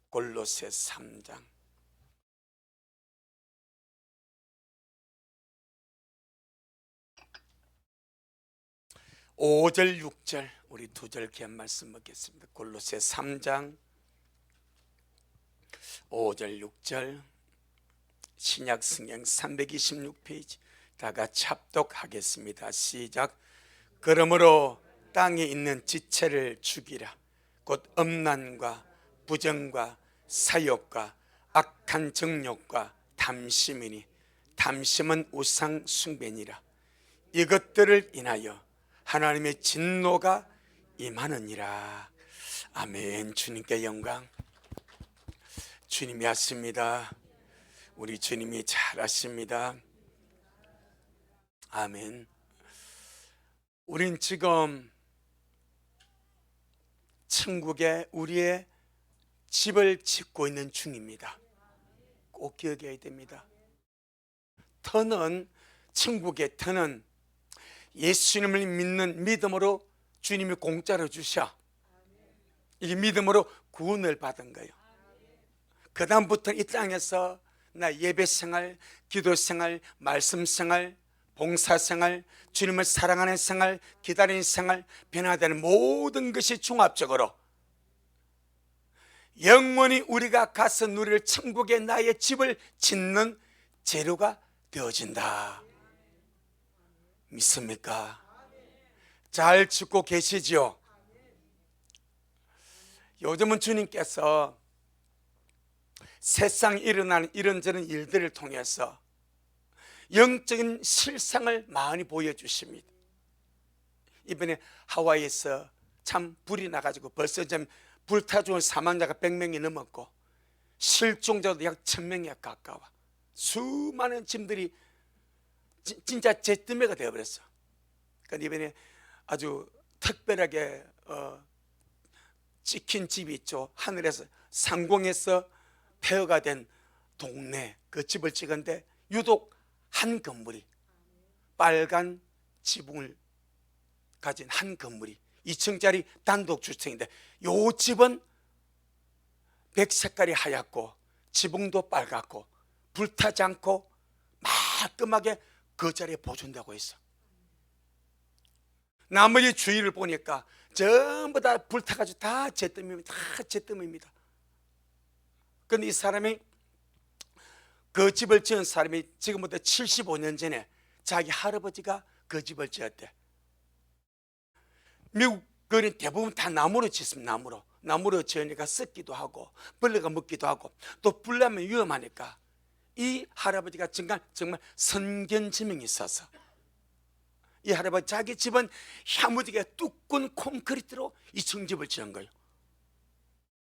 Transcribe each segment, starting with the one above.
골로새 3장 5절 6절 우리 두 절 귀한 말씀 먹겠습니다. 골로새 3장 5절 6절 신약 성경 326페이지 다 같이 합독하겠습니다. 시작. 그러므로 땅에 있는 지체를 죽이라. 곧 음란과 부정과 사욕과 악한 정욕과 탐심이니 탐심은 우상 숭배니라. 이것들을 인하여 하나님의 진노가 임하느니라. 아멘. 주님께 영광. 주님이 하십니다. 우리 주님이 잘하십니다. 아멘. 우린 지금 천국에 우리의 집을 짓고 있는 중입니다. 꼭 기억해야 됩니다. 터는, 천국의 터는 예수님을 믿는 믿음으로 주님이 공짜로 주셔. 이게 믿음으로 구원을 받은 거예요. 그 다음부터 이 땅에서 나 예배생활, 기도생활, 말씀생활, 봉사생활, 주님을 사랑하는 생활, 기다리는 생활, 변화되는 모든 것이 종합적으로 영원히 우리가 가서 누릴 천국의 나의 집을 짓는 재료가 되어진다. 믿습니까? 잘 짓고 계시지요? 요즘은 주님께서 세상에 일어나는 이런저런 일들을 통해서 영적인 실상을 많이 보여주십니다. 이번에 하와이에서 참 불이 나가지고 벌써 좀 불타 죽은 사망자가 100명이 넘었고 실종자도 약 1000명에 가까워. 수많은 짐들이 진짜 잿더미가 되어버렸어. 그러니까 이번에 아주 특별하게 찍힌 집이 있죠. 하늘에서 상공에서 폐허가 된 동네, 그 집을 찍은데 유독 한 건물이, 빨간 지붕을 가진 한 건물이 2층짜리 단독 주택인데, 요 집은 백색깔이 하얗고 지붕도 빨갛고 불타지 않고 말끔하게 그 자리에 보존되고 있어. 나머지 주위를 보니까 전부 다 불타가지고 다 잿더미입니다. 다 잿더미입니다. 그런데 이 사람이, 그 집을 지은 사람이 지금부터 75년 전에 자기 할아버지가 그 집을 지었대. 미국 거리는 대부분 다 나무로 짓습니다. 나무로 지으니까 썩기도 하고 벌레가 먹기도 하고 또 불나면 위험하니까 이 할아버지가 정말 선견지명이 있어서 이 할아버지 자기 집은 야무지게 뚜껑 콘크리트로 2층 집을 지은 거예요.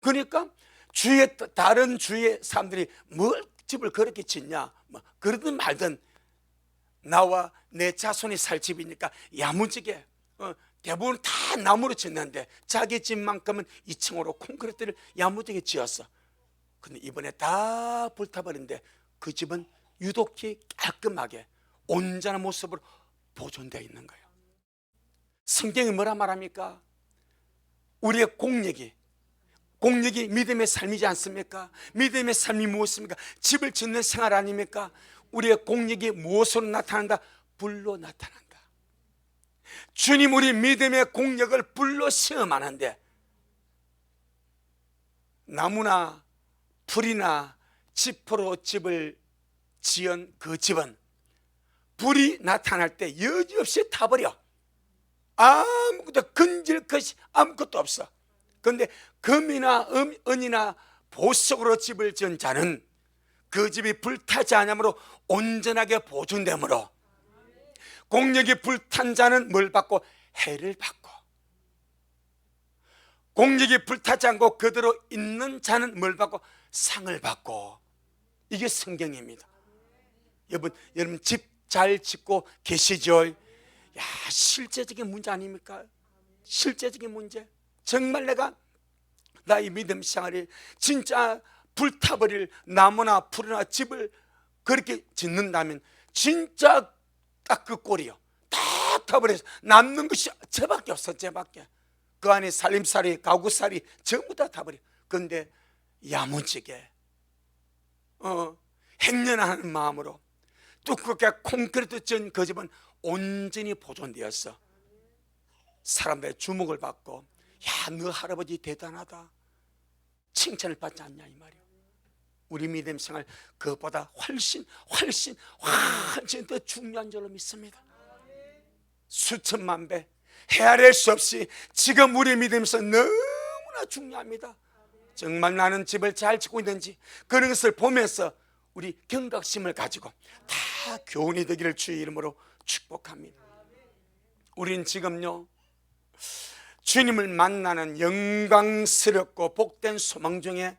그러니까 다른 주위의 사람들이 뭘 집을 그렇게 짓냐, 뭐 그러든 말든 나와 내 자손이 살 집이니까 야무지게 대부분 다 나무로 짓는데 자기 집만큼은 2층으로 콘크리트를 야무지게 지었어. 근데 이번에 다 불타버린데 그 집은 유독히 깔끔하게 온전한 모습으로 보존되어 있는 거예요. 성경이 뭐라 말합니까? 우리의 공력이 믿음의 삶이지 않습니까? 믿음의 삶이 무엇입니까? 집을 짓는 생활 아닙니까? 우리의 공력이 무엇으로 나타난다? 불로 나타난다. 주님, 우리 믿음의 공력을 불로 시험하는데 나무나 풀이나 지퍼로 집을 지은 그 집은 불이 나타날 때 여지없이 타버려. 아무것도 건질 것이 아무것도 없어. 그런데 금이나 은이나 보석으로 집을 지은 자는 그 집이 불타지 않으므로 온전하게 보존되므로, 공력이 불탄 자는 뭘 받고? 해를 받고, 공력이 불타지 않고 그대로 있는 자는 뭘 받고? 상을 받고. 이게 성경입니다. 여러분 집 잘 짓고 계시죠? 야, 실제적인 문제 아닙니까? 실제적인 문제. 정말 내가 나의 믿음 생활이 진짜 불타버릴 나무나 풀이나 집을 그렇게 짓는다면 진짜 딱 그 꼴이요. 다 타버려서 남는 것이 저밖에 없어. 저밖에. 그 안에 살림살이, 가구살이 전부 다 타버려. 그런데 야무지게 행련하는 마음으로 두껍게 콘크리트 전 그 집은 온전히 보존되었어. 사람들의 주목을 받고, 야, 너 할아버지 대단하다, 칭찬을 받지 않냐 이 말이야. 우리 믿음 생활 그것보다 훨씬 더 중요한 줄로 믿습니다. 수천만 배 헤아릴 수 없이 지금 우리 믿음에서 너무나 중요합니다. 정말 나는 집을 잘 짓고 있는지 그런 것을 보면서 우리 경각심을 가지고 다 교훈이 되기를 주의 이름으로 축복합니다. 우린 지금요, 주님을 만나는 영광스럽고 복된 소망 중에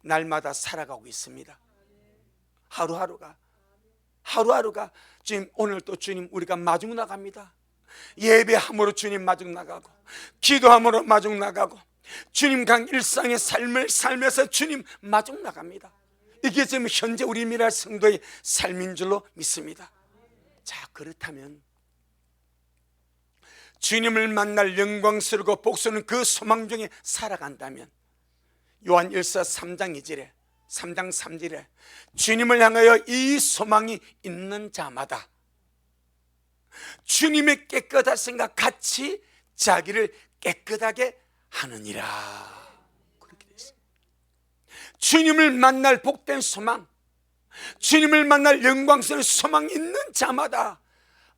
날마다 살아가고 있습니다. 하루하루가 주님, 오늘 또 주님 우리가 마중 나갑니다. 예배함으로 주님 마중 나가고, 기도함으로 마중 나가고, 주님 강 일상의 삶을 살면서 주님 마중 나갑니다. 이게 지금 현재 우리 미랄 성도의 삶인 줄로 믿습니다. 자, 그렇다면 주님을 만날 영광스럽고 복수는 그 소망 중에 살아간다면, 요한 1서 3장 2절에 3장 3절에 주님을 향하여 이 소망이 있는 자마다 주님의 깨끗하심과 같이 자기를 깨끗하게 하느니라. 그렇게 되어 있습니다. 주님을 만날 복된 소망, 주님을 만날 영광스러운 소망이 있는 자마다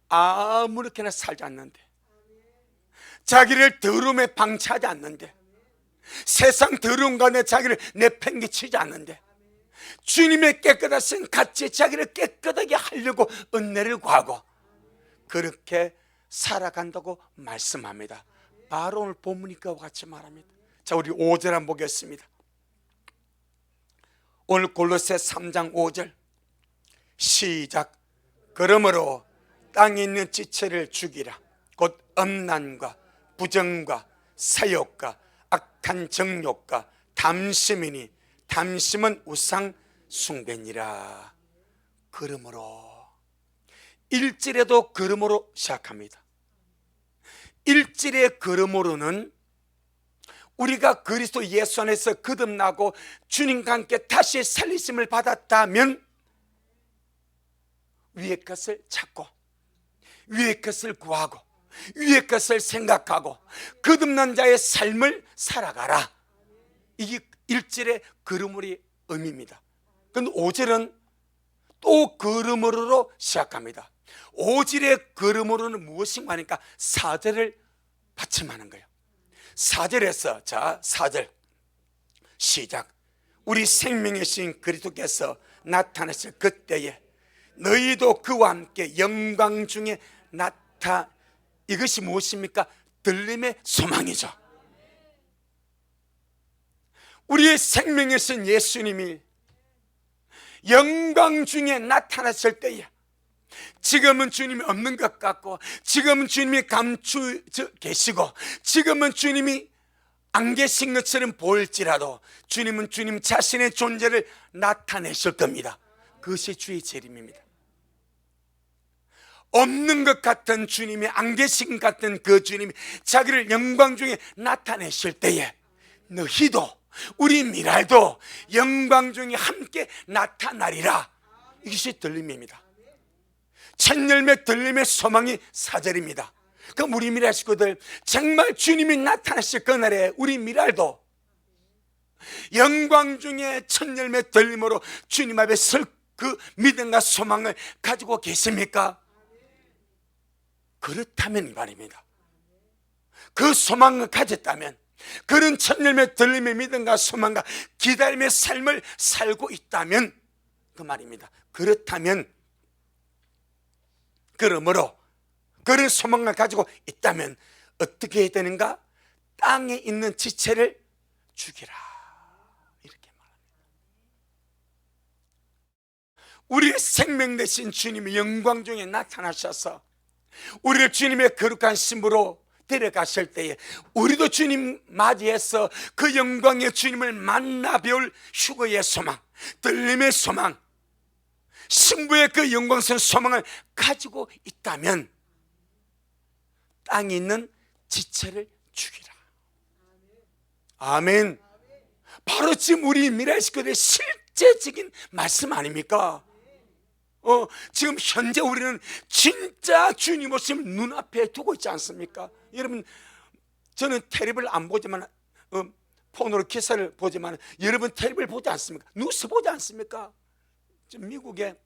아무렇게나 살지 않는데, 자기를 더러움에 방치하지 않는데, 세상 더러운 가운데 자기를 내팽개치지 않는데, 주님의 깨끗하신 같이 자기를 깨끗하게 하려고 은혜를 구하고 그렇게 살아간다고 말씀합니다. 바로 오늘 본문이 그와 같이 말합니다. 자, 우리 5절 한번 보겠습니다. 오늘 골로새 3장 5절 시작. 그러므로 땅에 있는 지체를 죽이라. 곧 음란과 부정과 사욕과 악한 정욕과 담심이니 담심은 우상 숭배니라. 그러므로 1절에도 그러므로 시작합니다. 1절의 그러므로는 우리가 그리스도 예수 안에서 거듭나고 주님과 함께 다시 살리심을 받았다면 위의 것을 찾고 위의 것을 구하고 위의 것을 생각하고 거듭난 자의 삶을 살아가라. 이게 1절의 그러므로의 의미입니다. 그런데 5절은 또 그러므로로 시작합니다. 5절의 그러므로는 무엇인가 하니까 4절을 받침하는 거예요. 4절에서, 자, 4절 시작. 우리 생명의 신 그리스도께서 나타나실 그때에 너희도 그와 함께 영광 중에 이것이 무엇입니까? 들림의 소망이죠. 우리의 생명의 신 예수님이 영광 중에 나타났을 때에, 지금은 주님이 없는 것 같고, 지금은 주님이 감추 계시고, 지금은 주님이 안 계신 것처럼 보일지라도 주님은 주님 자신의 존재를 나타내실 겁니다. 그것이 주의 재림입니다. 없는 것 같은 주님이, 안 계신 것 같은 그 주님이 자기를 영광 중에 나타내실 때에 너희도, 우리 미랄도 영광 중에 함께 나타나리라. 이것이 들림입니다. 첫 열매 들림의 소망이 4절입니다. 그럼 우리 미랄 식구들, 정말 주님이 나타나실 그날에 우리 미랄도 영광 중에 첫 열매 들림으로 주님 앞에 설 그 믿음과 소망을 가지고 계십니까? 그렇다면 말입니다. 그 소망을 가졌다면, 그런 첫 열매 들림의 믿음과 소망과 기다림의 삶을 살고 있다면, 그 말입니다. 그렇다면, 그러므로 그런 소망을 가지고 있다면 어떻게 해야 되는가? 땅에 있는 지체를 죽이라. 이렇게 말합니다. 우리의 생명 되신 주님이 영광 중에 나타나셔서 우리를 주님의 거룩한 신부로 데려가실 때에 우리도 주님 맞이해서 그 영광의 주님을 만나 배울 휴거의 소망, 들림의 소망, 신부의 그 영광스러운 소망을 가지고 있다면 땅에 있는 지체를 죽이라. 아멘. 바로 지금 우리 미래 식구들의 실제적인 말씀 아닙니까? 지금 현재 우리는 진짜 주님 오심을 눈앞에 두고 있지 않습니까? 여러분, 저는 텔레비를 안 보지만 폰으로 기사를 보지만 여러분 텔레비를 보지 않습니까? 뉴스 보지 않습니까? 지금 미국의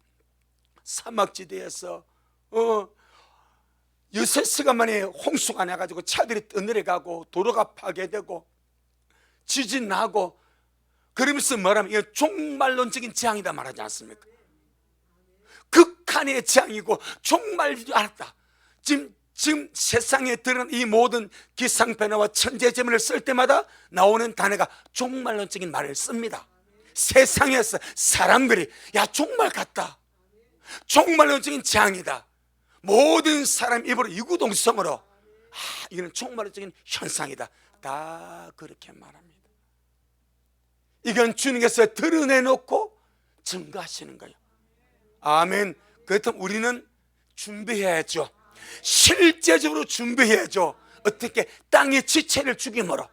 사막지대에서 6시간 만에 홍수가 나가지고 차들이 떠내려가고 도로가 파괴되고 지진 나고, 그러면서 뭐라면 이건 종말론적인 재앙이다 말하지 않습니까? 극한의 재앙이고 종말인 줄 알았다. 지금 세상에 드러난 이 모든 기상변화와 천재지변을 쓸 때마다 나오는 단어가 종말론적인 말을 씁니다. 세상에서 사람들이 야 종말 같다, 종말론적인 재앙이다, 모든 사람 입으로 이구동성으로 이거는 종말론적인 현상이다, 다 그렇게 말합니다. 이건 주님께서 드러내놓고 증거하시는 거예요. 아멘. 그렇다면 우리는 준비해야죠. 실제적으로 준비해야죠. 어떻게? 땅의 지체를 죽임으로,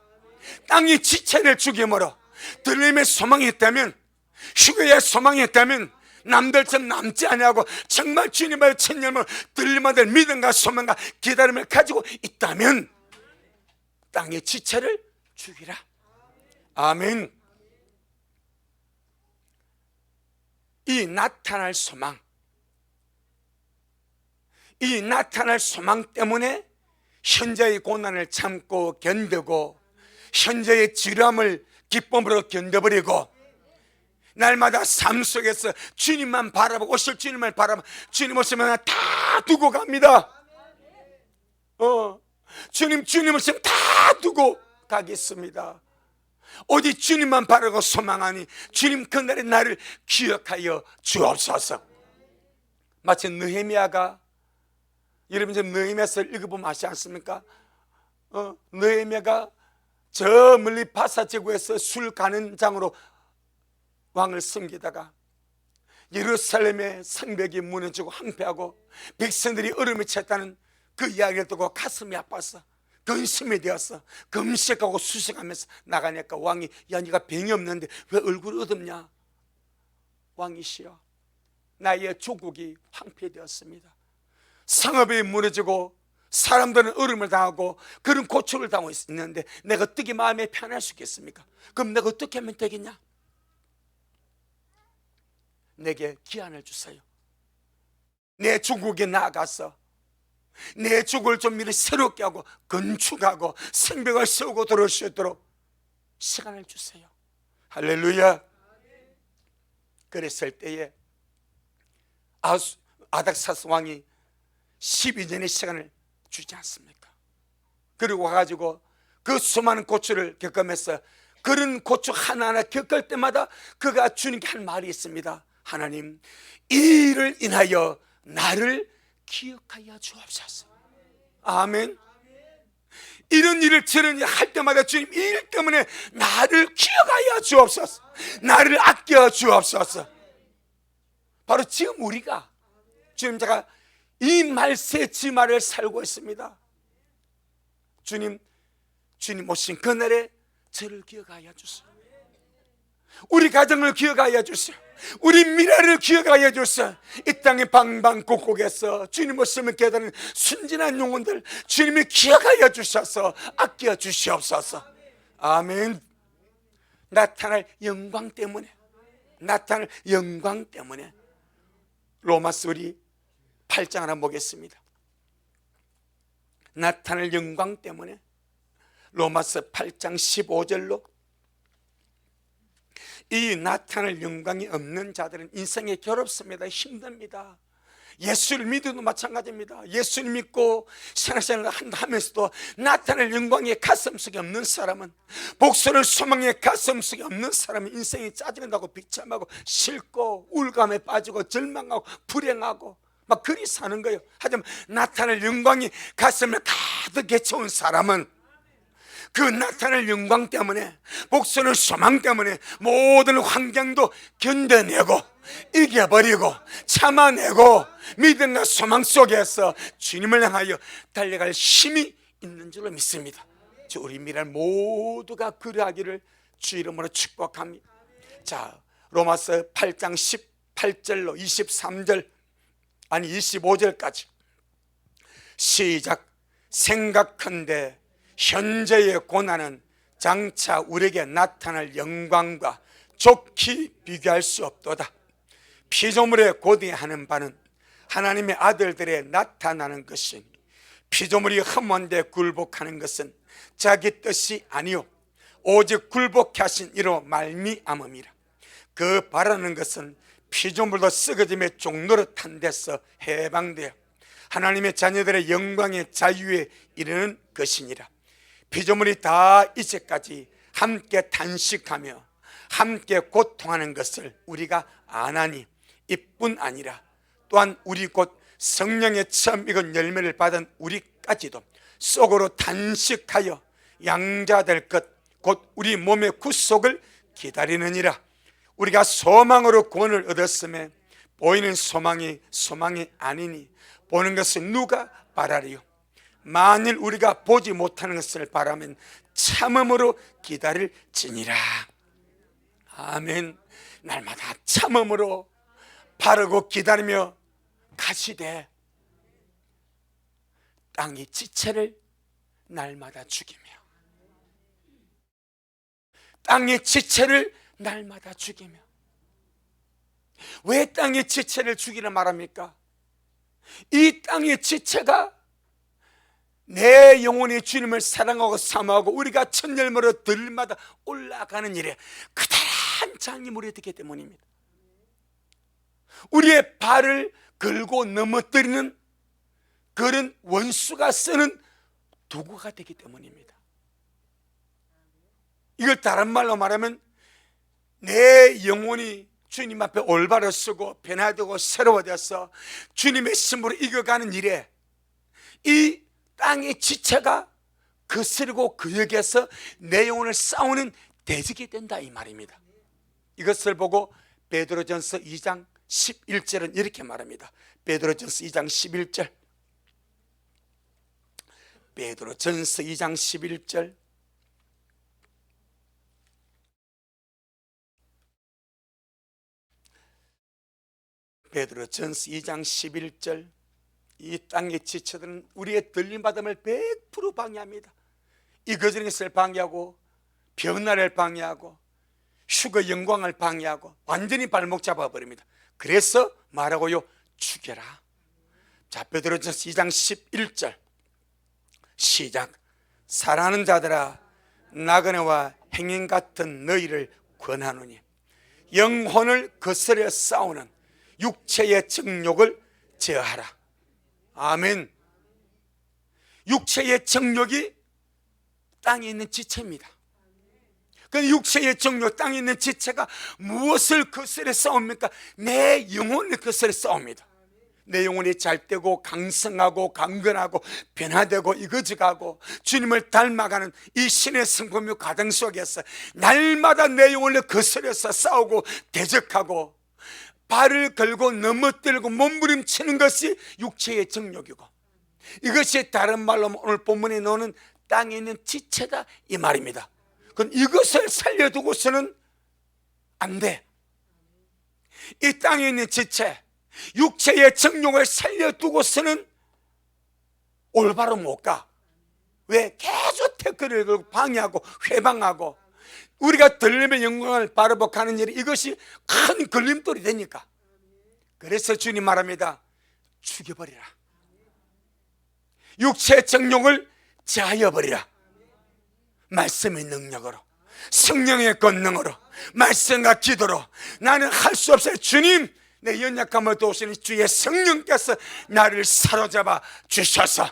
땅의 지체를 죽임으로. 들림의 소망이 있다면, 휴게의 소망이 있다면 남들처럼 남지 아니하고 정말 주님의 천년을 들림받을 믿음과 소망과 기다림을 가지고 있다면 땅의 지체를 죽이라. 아멘. 이 나타날 소망, 이 나타날 소망 때문에 현재의 고난을 참고 견디고 현재의 지루함을 기쁨으로 견뎌버리고 날마다 삶 속에서 주님만 바라보고 오실 주님을 바라보고 주님 오시면 다 두고 갑니다. 주님 오시면 다 두고 가겠습니다. 오직 주님만 바라고 소망하니 주님 그날의 나를 기억하여 주옵소서. 마치 느헤미야가, 여러분 지금 느헤미야서를 읽어보면 아시지 않습니까? 느헤미야가 저 멀리 바사 제국에서 술 가는 장으로 왕을 섬기다가 예루살렘의 성벽이 무너지고 황폐하고 백성들이 얼음에 찼다는 그 이야기를 듣고 가슴이 아팠어. 근심이 되었어. 금식하고 수식하면서 나가니까 왕이 야 네가 병이 없는데 왜 얼굴이 어둡냐? 왕이시여, 나의 조국이 황폐되었습니다. 성읍이 무너지고 사람들은 얼음을 당하고 그런 고초를 당하고 있는데 내가 어떻게 마음이 편할 수 있겠습니까? 그럼 내가 어떻게 하면 되겠냐? 내게 기한을 주세요. 내 조국에 나아가서 내 조국을 좀 미리 새롭게 하고 건축하고 성벽을 세우고 들어올 수 있도록 시간을 주세요. 할렐루야. 그랬을 때에 아닥사스 왕이 12년의 시간을 주지 않습니까? 그리고 와가지고 그 수많은 고초를 겪으면서 그런 고초 하나하나 겪을 때마다 그가 주님께 한 말이 있습니다. 하나님, 이 일을 인하여 나를 기억하여 주옵소서. 아멘. 이런 일을 저런 일 할 때마다 주님 이 일 때문에 나를 기억하여 주옵소서, 나를 아껴 주옵소서. 바로 지금 우리가 주님 제가 이 말세 지말을 살고 있습니다. 주님 오신 그날에 저를 기억하여 주세요. 우리 가정을 기억하여 주세요. 우리 미래를 기억하여 주세요. 이 땅의 방방곡곡에서 주님 오시면 깨닫는 순진한 영혼들 주님이 기억하여 주셔서 아껴 주시옵소서. 아멘. 나타날 영광 때문에, 나타날 영광 때문에. 로마서 우리 8장 하나 보겠습니다. 나타날 영광 때문에 로마서 8장 15절로 이 나타날 영광이 없는 자들은 인생이 괴롭습니다. 힘듭니다. 예수를 믿어도 마찬가지입니다. 예수를 믿고 신앙생활을 하면서도 나타날 영광의 가슴속에 없는 사람은, 복수를 소망의 가슴속에 없는 사람은 인생이 짜증나고 비참하고 싫고 우울감에 빠지고 절망하고 불행하고 막 그리 사는 거예요. 하지만 나타날 영광이 가슴을 가득 채운 사람은 그 나타날 영광 때문에, 복수는 소망 때문에 모든 환경도 견뎌내고 이겨버리고 참아내고 믿음과 소망 속에서 주님을 향하여 달려갈 힘이 있는 줄로 믿습니다. 우리 미랄 모두가 그러하기를 주 이름으로 축복합니다. 자, 로마서 8장 18절로 23절 아니 25절까지 시작. 생각한데 현재의 고난은 장차 우리에게 나타날 영광과 좋게 비교할 수 없도다. 피조물에 고대하는 바는 하나님의 아들들에 나타나는 것이니 피조물이 흠원되 굴복하는 것은 자기 뜻이 아니요 오직 굴복케 하신 이로 말미암음이라. 그 바라는 것은 피조물도 썩어짐의 종노릇한 데서 해방되어 하나님의 자녀들의 영광의 자유에 이르는 것이니라. 피조물이 다 이제까지 함께 단식하며 함께 고통하는 것을 우리가 아나니 이뿐 아니라 또한 우리 곧 성령의 처음 익은 열매를 받은 우리까지도 속으로 단식하여 양자될 것 곧 우리 몸의 구속을 기다리느니라. 우리가 소망으로 구원을 얻었음에 보이는 소망이 아니니 보는 것을 누가 바라리요. 만일 우리가 보지 못하는 것을 바라면 참음으로 기다릴지니라. 아멘. 날마다 참음으로 바르고 기다리며 가시되 땅이 지체를 날마다 죽이며 땅의 지체를 날마다 죽이며. 왜 땅의 지체를 죽이라 말합니까? 이 땅의 지체가 내 영혼이 주님을 사랑하고 사모하고 우리가 첫 열매로 들마다 올라가는 일에 그다란 장애물이 되기 때문입니다. 우리의 발을 걸고 넘어뜨리는 그런 원수가 쓰는 도구가 되기 때문입니다. 이걸 다른 말로 말하면 내 영혼이 주님 앞에 올바로 서고 변화되고 새로워져서 주님의 신부로 이겨가는 일에 이 땅의 지체가 거스르고 그 역에서 내 영혼을 싸우는 대적이 된다 이 말입니다. 이것을 보고 베드로전서 2장 11절은 이렇게 말합니다. 베드로전서 2장 11절. 베드로전서 2장 11절. 베드로전서 2장 11절. 이 땅의 지체들은 우리의 들림받음을 100% 방해합니다. 이 거저는 것을 방해하고 병나를 방해하고 휴거 영광을 방해하고 완전히 발목 잡아버립니다. 그래서 말하고요, 죽여라. 자, 베드로전서 2장 11절 시작. 사랑하는 자들아, 나그네와 행인 같은 너희를 권하노니 영혼을 거스려 싸우는 육체의 정욕을 제어하라. 아멘. 육체의 정욕이 땅에 있는 지체입니다. 그 육체의 정욕, 땅에 있는 지체가 무엇을 거스려 싸웁니까? 내 영혼을 거스려 싸웁니다. 내 영혼이 잘되고 강성하고 강건하고 변화되고 이거져가고 주님을 닮아가는 이 신의 성품의 과정 속에서 날마다 내 영혼을 거스려서 싸우고 대적하고 발을 걸고 넘어뜨리고 몸부림치는 것이 육체의 정욕이고, 이것이 다른 말로 오늘 본문에 나오는 땅에 있는 지체다 이 말입니다. 그럼 이것을 살려두고서는 안 돼. 이 땅에 있는 지체, 육체의 정욕을 살려두고서는 올바로 못 가. 왜? 계속 태클을 걸고 방해하고 회방하고 우리가 들림의 영광을 바라보고 가는 일이 이것이 큰 걸림돌이 되니까. 그래서 주님 말합니다. 죽여버리라. 육체의 정욕을 제하여버리라. 말씀의 능력으로, 성령의 권능으로, 말씀과 기도로. 나는 할 수 없어요. 주님, 내 연약함을 도우시는 주의 성령께서 나를 사로잡아 주셔서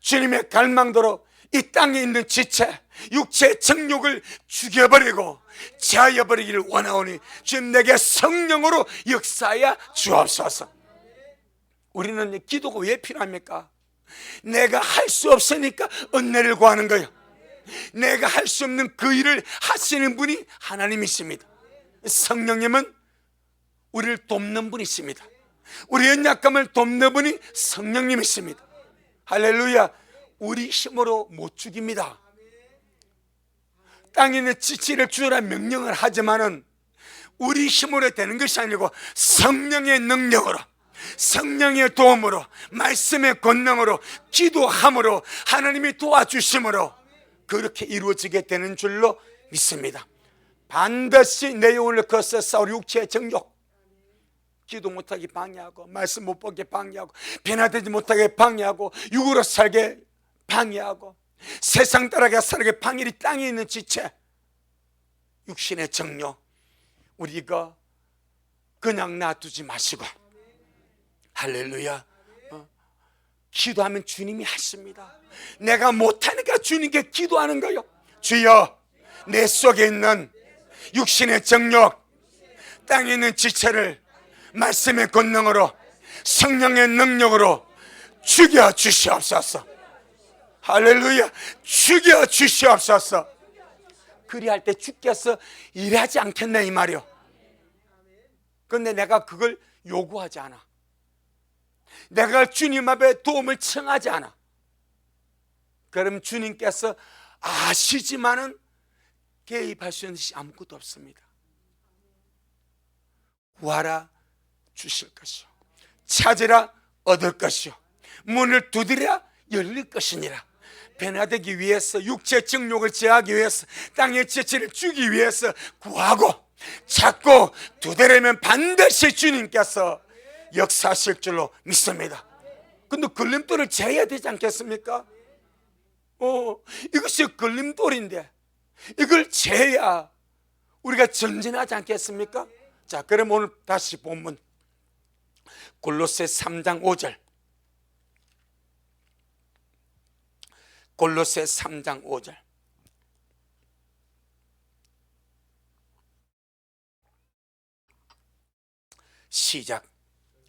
주님의 갈망대로 이 땅에 있는 지체, 육체의 정욕을 죽여버리고 제하여버리기를 원하오니 주님 내게 성령으로 역사하여 주옵소서. 우리는 기도가 왜 필요합니까? 내가 할 수 없으니까 은혜를 구하는 거예요. 내가 할 수 없는 그 일을 하시는 분이 하나님이십니다. 성령님은 우리를 돕는 분이십니다. 우리 연약함을 돕는 분이 성령님이십니다. 할렐루야. 우리 힘으로 못 죽입니다. 땅에 있는 지체를 주라 명령을 하지만은 우리 힘으로 되는 것이 아니고 성령의 능력으로, 성령의 도움으로, 말씀의 권능으로, 기도함으로, 하나님이 도와주심으로 그렇게 이루어지게 되는 줄로 믿습니다. 반드시 내 영혼을 거쳐 싸울 육체의 정욕, 기도 못하게 방해하고, 말씀 못 보게 방해하고, 변화되지 못하게 방해하고, 육으로 살게 방해하고, 세상 따라가 살게 방해이 땅에 있는 지체, 육신의 정욕, 우리가 그냥 놔두지 마시고, 할렐루야, 기도하면 주님이 하십니다. 내가 못하니까 주님께 기도하는 거요. 주여, 내 속에 있는 육신의 정욕, 땅에 있는 지체를 말씀의 권능으로, 성령의 능력으로 죽여 주시옵소서. 할렐루야, 죽여 주시옵소서. 그리할 때 주께서 일하지 않겠나 이 말이요. 그런데 내가 그걸 요구하지 않아. 내가 주님 앞에 도움을 청하지 않아. 그럼 주님께서 아시지만은 개입할 수 있는 것이 아무것도 없습니다. 구하라 주실 것이요, 찾으라 얻을 것이요, 문을 두드리라 열릴 것이니라. 변화되기 위해서, 육체 정욕을 제하기 위해서, 땅의 지체를 주기 위해서 구하고 찾고 두드리면 반드시 주님께서 역사하실 줄로 믿습니다. 근데 걸림돌을 제해야 되지 않겠습니까? 이것이 걸림돌인데 이걸 제해야 우리가 전진하지 않겠습니까? 자, 그럼 오늘 다시 본문 골로새 3장 5절, 골로새 3장 5절. 시작.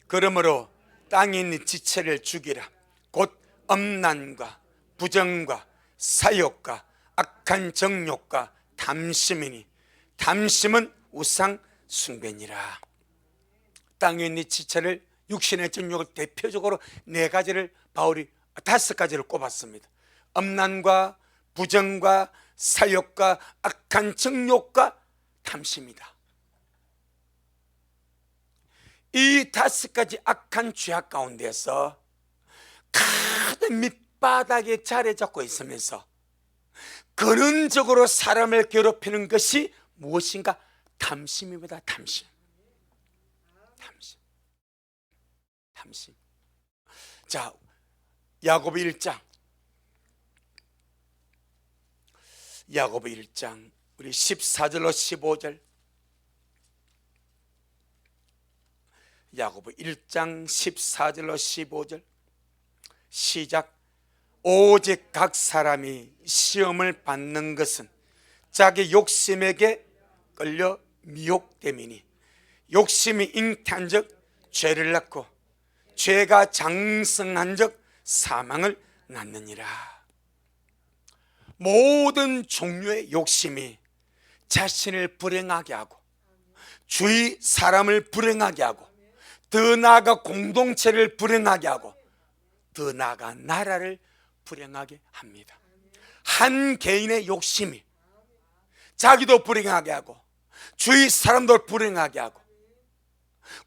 그러므로 땅에 있는 지체를 죽이라. 곧 엄난과 부정과 사욕과 악한 정욕과 탐심이니 탐심은 우상 숭배니라. 땅에 있는 지체를, 육신의 정욕을 대표적으로 네 가지를 바울이, 5가지를 꼽았습니다. 엄난과 부정과 사욕과 악한 정욕과 탐심이다. 이 5가지 악한 죄악 가운데서 가장 밑바닥에 자리 잡고 있으면서 근원적으로 사람을 괴롭히는 것이 무엇인가? 탐심입니다. 탐심. 자, 야고보 1장, 야고보 1장 우리 14절로 15절, 야고보 1장 14절로 15절 시작. 오직 각 사람이 시험을 받는 것은 자기 욕심에게 끌려 미혹됨이니 욕심이 잉태한 적 죄를 낳고 죄가 장성한 적 사망을 낳느니라. 모든 종류의 욕심이 자신을 불행하게 하고 주위 사람을 불행하게 하고 더 나아가 공동체를 불행하게 하고 더 나아가 나라를 불행하게 합니다. 한 개인의 욕심이 자기도 불행하게 하고 주위 사람도 불행하게 하고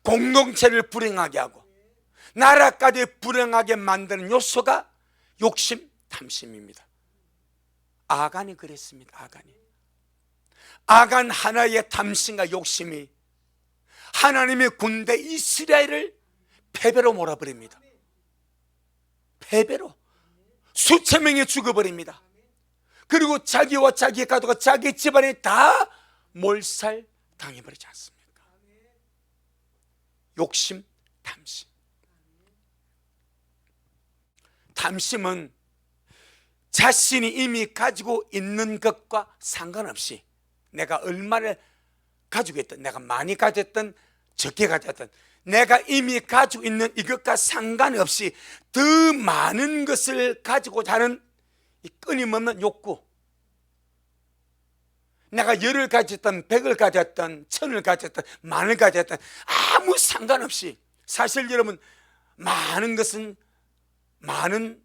공동체를 불행하게 하고 나라까지 불행하게 만드는 요소가 욕심, 탐심입니다. 아간이 그랬습니다. 아간 하나의 탐심과 욕심이 하나님의 군대 이스라엘을 패배로 몰아버립니다. 패배로 수천 명이 죽어버립니다. 그리고 자기와 자기의 가족과 자기 집안이 다 몰살 당해버리지 않습니까? 욕심, 탐심. 탐심은 자신이 이미 가지고 있는 것과 상관없이 내가 얼마를 가지고 있든, 내가 많이 가졌든 적게 가졌든 내가 이미 가지고 있는 이것과 상관없이 더 많은 것을 가지고자 하는 이 끊임없는 욕구. 내가 10을 가졌든 100을 가졌든 1000을 가졌든 만을 가졌든 아무 상관없이, 사실 여러분 많은 것은, 많은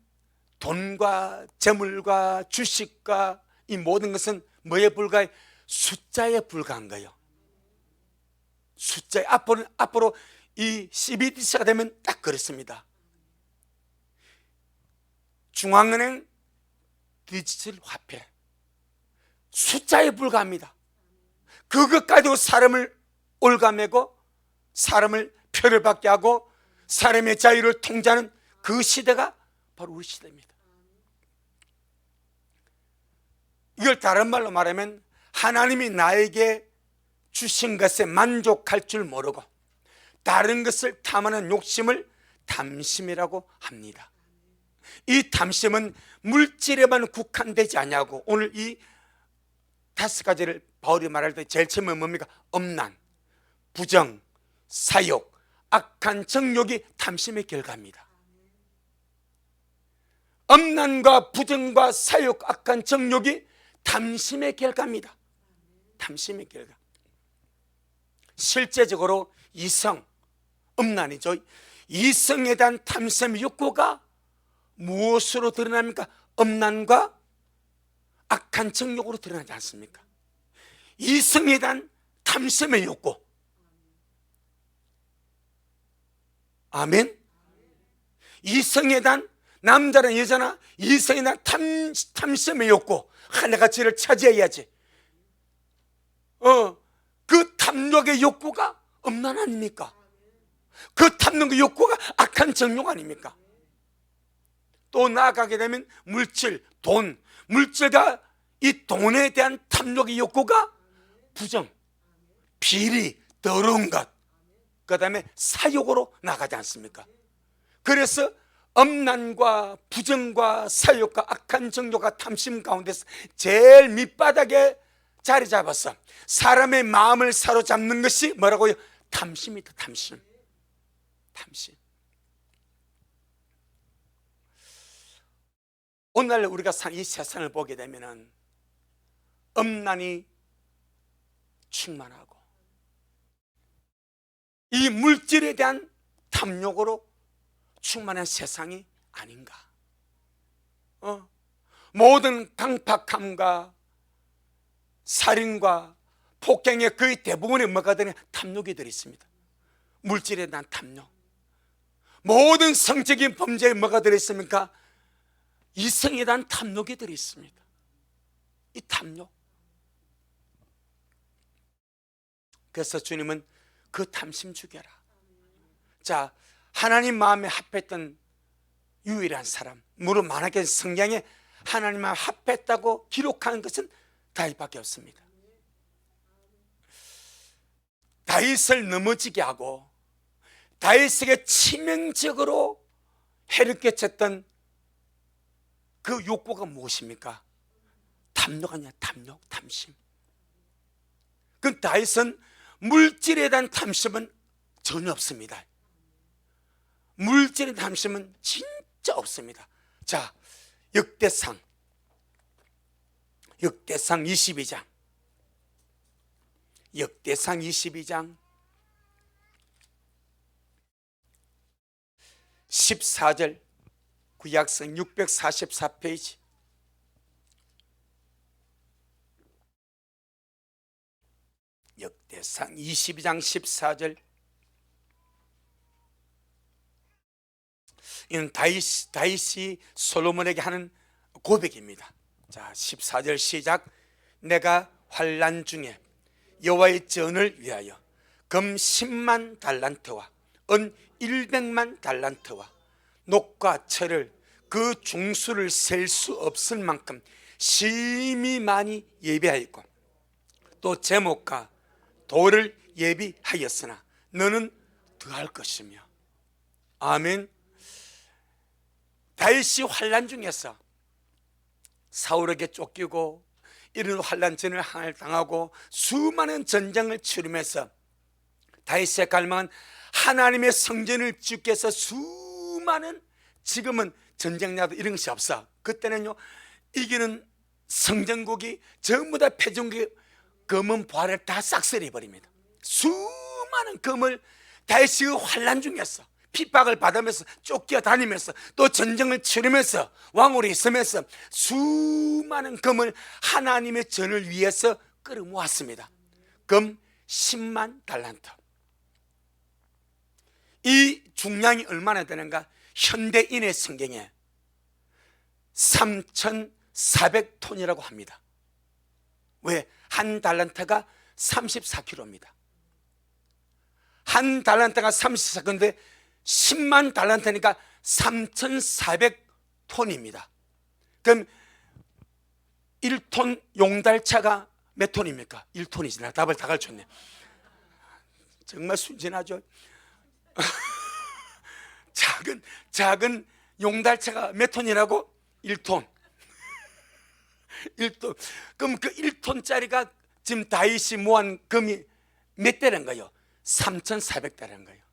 돈과 재물과 주식과 이 모든 것은 뭐에 불과해? 숫자에 불과한 거예요. 숫자에 앞으로 이 CBDC가 되면 딱 그렇습니다. 중앙은행 디지털 화폐, 숫자에 불과합니다. 그것 가지고 사람을 올가매고 사람을 표를 받게 하고 사람의 자유를 통제하는 그 시대가 바로 우리 시대입니다. 이걸 다른 말로 말하면 하나님이 나에게 주신 것에 만족할 줄 모르고 다른 것을 탐하는 욕심을 탐심이라고 합니다. 이 탐심은 물질에만 국한되지 않냐고. 오늘 이 5가지를 바울이 말할 때 제일 처음에 뭡니까? 엄난, 부정, 사욕, 악한 정욕이 탐심의 결과입니다. 엄난과 부정과 사욕, 악한 정욕이 탐심의 결과입니다. 탐심의 결과. 실제적으로 이성, 엄난이죠. 이성에 대한 탐심의 욕구가 무엇으로 드러납니까? 엄난과 악한 정욕으로 드러나지 않습니까? 이성에 대한 탐심의 욕구. 아멘. 이성에 대한 남자나 여자나 이성에 대한 탐심의 욕구. 내가 쟤를 차지해야지. 그 탐욕의 욕구가 엄난 아닙니까? 그 탐욕의 욕구가 악한 정욕 아닙니까? 또 나아가게 되면 물질, 돈, 물질과 이 돈에 대한 탐욕의 욕구가 부정, 비리, 더러운 것, 그 다음에 사욕으로 나가지 않습니까? 그래서 엄난과 부정과 사욕과 악한 정욕과 탐심 가운데서 제일 밑바닥에 자리 잡았어. 사람의 마음을 사로잡는 것이 뭐라고요? 탐심이다. 탐심. 탐심. 오늘 우리가 산 이 세상을 보게 되면은 엄난이 충만하고 이 물질에 대한 탐욕으로 충만한 세상이 아닌가. 모든 강팍함과 살인과 폭행의 거의 대부분의 뭐가 되냐? 탐욕이 들어있습니다. 물질에 대한 탐욕. 모든 성적인 범죄에 뭐가 들어있습니까? 이성에 대한 탐욕이 들어있습니다. 이 탐욕. 그래서 주님은 그 탐심 죽여라. 자, 하나님 마음에 합했던 유일한 사람, 물론 만약에 성경에 하나님 마음에 합했다고 기록하는 것은 다윗밖에 없습니다. 다윗을 넘어지게 하고 다윗에게 치명적으로 해를 끼쳤던 그 욕구가 무엇입니까? 탐욕 아니야. 탐욕, 탐심. 그 다윗은 물질에 대한 탐심은 전혀 없습니다. 물질에 대한 탐심은 진짜 없습니다. 자, 역대상 22장. 역대상 22장 14절, 구약성 644페이지. 역대상 22장 14절. 이는 다윗이 솔로몬에게 하는 고백입니다. 자, 14절 시작. 내가 환난 중에 여호와의 전을 위하여 금 10만 달란트와 은 100만 달란트와 녹과 철을 그 중수를 셀 수 없을 만큼 심히 많이 예비하였고 또 제목과 돌을 예비하였으나 너는 더할 것이며. 아멘. 다윗이 환난 중에서 사울에게 쫓기고 이런 환난전을 당하고 수많은 전쟁을 치르면서 다윗의 갈망은 하나님의 성전을 짓기 위해서 수많은, 지금은 전쟁나도 이런 것이 없어. 그때는요, 이기는 성전국이 전부 다 패전국의 검은 보화를 다 싹쓸이 버립니다. 수많은 금을 다윗이 환난 중이었어. 핍박을 받으면서 쫓겨다니면서 또 전쟁을 치르면서 왕으로 있으면서 수많은 금을 하나님의 전을 위해서 끌어모았습니다. 금 10만 달란트. 이 중량이 얼마나 되는가? 현대인의 성경에 3,400톤이라고 합니다. 왜? 한 달란트가 34kg입니다. 한 달란트가 34kg인데 10만 달란트니까 3,400톤입니다. 그럼 1톤 용달차가 몇 톤입니까? 1톤이지. 나 답을 다 가르쳤네. 정말 순진하죠. 작은 용달차가 몇 톤이라고? 1톤. 1톤. 그럼 그 1톤짜리가 지금 다윗이 모은 금이 몇 대란 거예요? 3,400대란 거예요.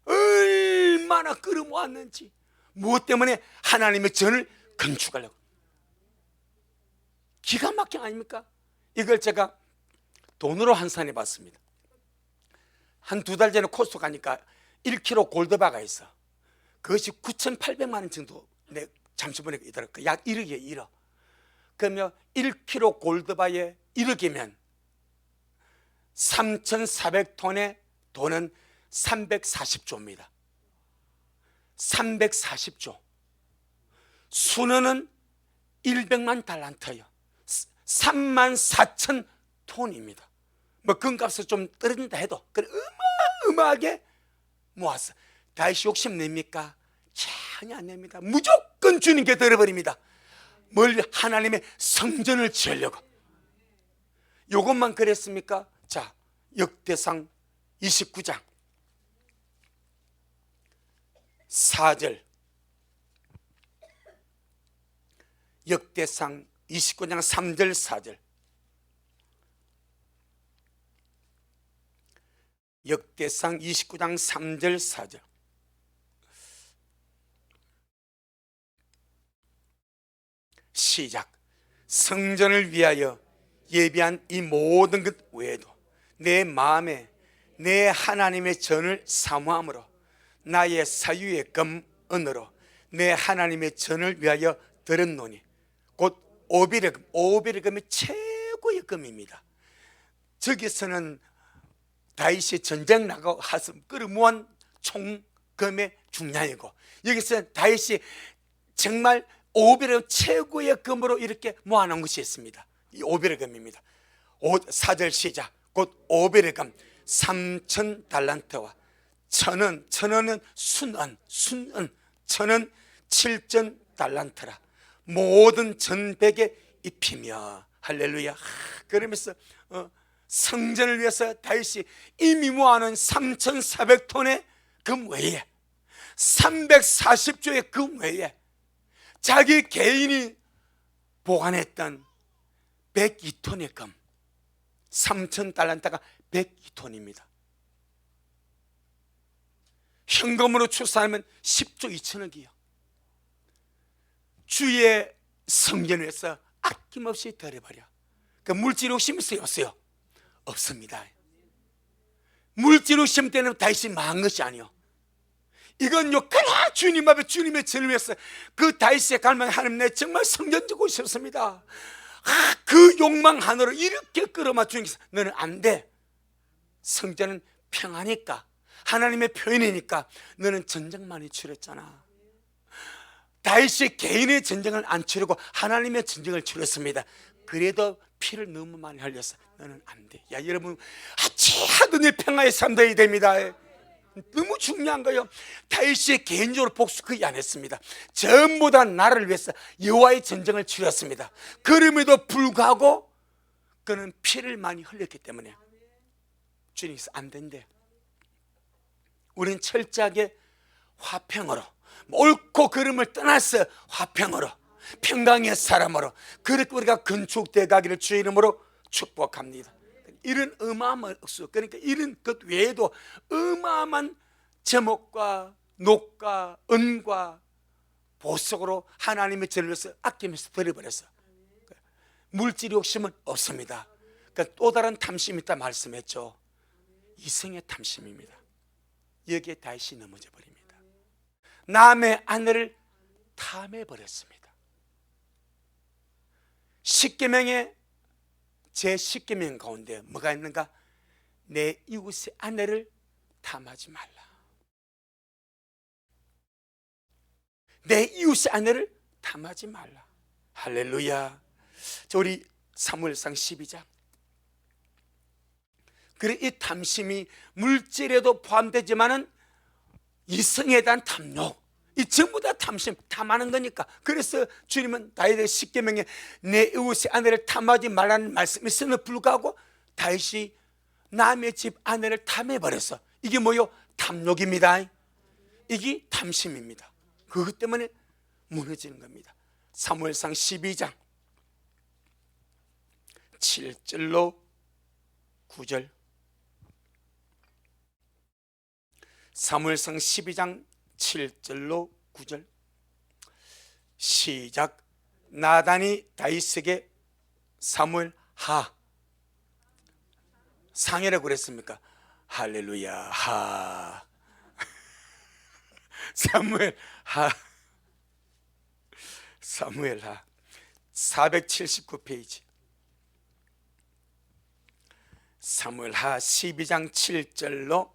얼마나 끌어모았는지. 무엇 때문에? 하나님의 전을 건축하려고. 기가 막힌 아닙니까? 이걸 제가 돈으로 환산해 봤습니다. 한 2달 전에 코스트 가니까 1kg 골드바가 있어. 그것이 9,800만 원 정도 내 잠시 보니까 있더라고요. 약 1억이에요. 1억. 그러면 1kg 골드바에 1억이면 3,400톤의 돈은 340조입니다. 340조. 순원은 100만 달란트예요. 34,000톤입니다. 뭐 금값을 좀 떨어진다 해도 어마어마하게 모았어. 다시 욕심냅니까? 전혀 안 냅니다. 무조건 주님께 드려버립니다. 뭘? 하나님의 성전을 지으려고. 이것만 그랬습니까? 자, 역대상 29장 4절. 역대상 29장 3절 4절. 역대상 29장 3절 4절. 시작. 성전을 위하여 예비한 이 모든 것 외에도 내 마음에 내 하나님의 전을 사모함으로 나의 사유의 금 은으로 내 하나님의 전을 위하여 들었노니 곧 오빌의 금. 오빌의 금이 최고의 금입니다. 저기서는 다윗이 전쟁 나가고 하서 끌어모은 총금의 중량이고, 여기서 다윗이 정말 오빌의 최고의 금으로 이렇게 모아놓은 것이 있습니다. 이 오빌의 금입니다. 4절 시작. 곧 오빌의 금 3,000달란트와 천은, 천원은 순은, 천은 7,000달란트라 모든 전백에 입히며. 할렐루야. 그러면서 성전을 위해서 다윗이 이미 모아놓은 3,400톤의 금 외에 340조의 금 외에 자기 개인이 보관했던 102톤의 금, 3,000달란트가 102톤입니다. 현금으로 추산하면 10조 2천억이요. 주의 성전에서 아낌없이 들여버려. 그 물질 욕심 있어요? 없어요? 없습니다. 물질 욕심 때는 다윗이 망한 것이 아니요, 이건요 그냥 주님 앞에 주님의 전을 위해서 그 다윗의 갈망, 하나님 내 정말 성전 짓고 싶습니다. 그 욕망 하나로 이렇게 끌어맞추니까 너는 안 돼. 성전은 평하니까, 하나님의 표현이니까 너는 전쟁만이 치렀잖아. 다윗이 개인의 전쟁을 안 치르고 하나님의 전쟁을 치렀습니다. 그래도 피를 너무 많이 흘려서 너는 안 돼. 야, 여러분, 하든지 평화의 삶이 됩니다. 너무 중요한 거예요. 다윗이 개인적으로 복수 거의 안 했습니다. 전부 다 나를 위해서 여호와의 전쟁을 치렀습니다. 그럼에도 불구하고 그는 피를 많이 흘렸기 때문에 주님께서 안 된대. 우리는 철저하게 화평으로, 옳고 그름을 떠나서 화평으로, 평강의 사람으로 그렇게 우리가 건축되어 가기를 주의 이름으로 축복합니다. 이런 어마어마한 억수, 그러니까 이런 것 외에도 어마어마한 제목과 녹과 은과 보석으로 하나님의 전을 위해서 아끼면서 드려버렸어. 물질 욕심은 없습니다. 그러니까 또 다른 탐심이 있다 말씀했죠. 이성의 탐심입니다. 여기에 다시 넘어져 버립니다. 남의 아내를 탐해 버렸습니다. 십계명에 제 십계명 가운데 뭐가 있는가? 내 이웃의 아내를 탐하지 말라. 내 이웃의 아내를 탐하지 말라. 할렐루야. 자, 우리 사무엘상 12장. 그래, 이 탐심이 물질에도 포함되지만은 이성에 대한 탐욕, 이 전부 다 탐심, 탐하는 거니까. 그래서 주님은 다윗의 십계명에 내 이웃의 아내를 탐하지 말라는 말씀이 있음에도 불구하고 다윗이 남의 집 아내를 탐해버렸어. 이게 뭐요? 탐욕입니다. 이게 탐심입니다. 그것 때문에 무너지는 겁니다. 사무엘상 12장 7절로 9절. 사무엘상 12장 7절로 9절. 시작. 나단이 다윗에게 사무엘 하, 상해라고 그랬습니까? 할렐루야. 하. 사무엘 하. 사무엘 하. 479페이지. 사무엘 하 12장 7절로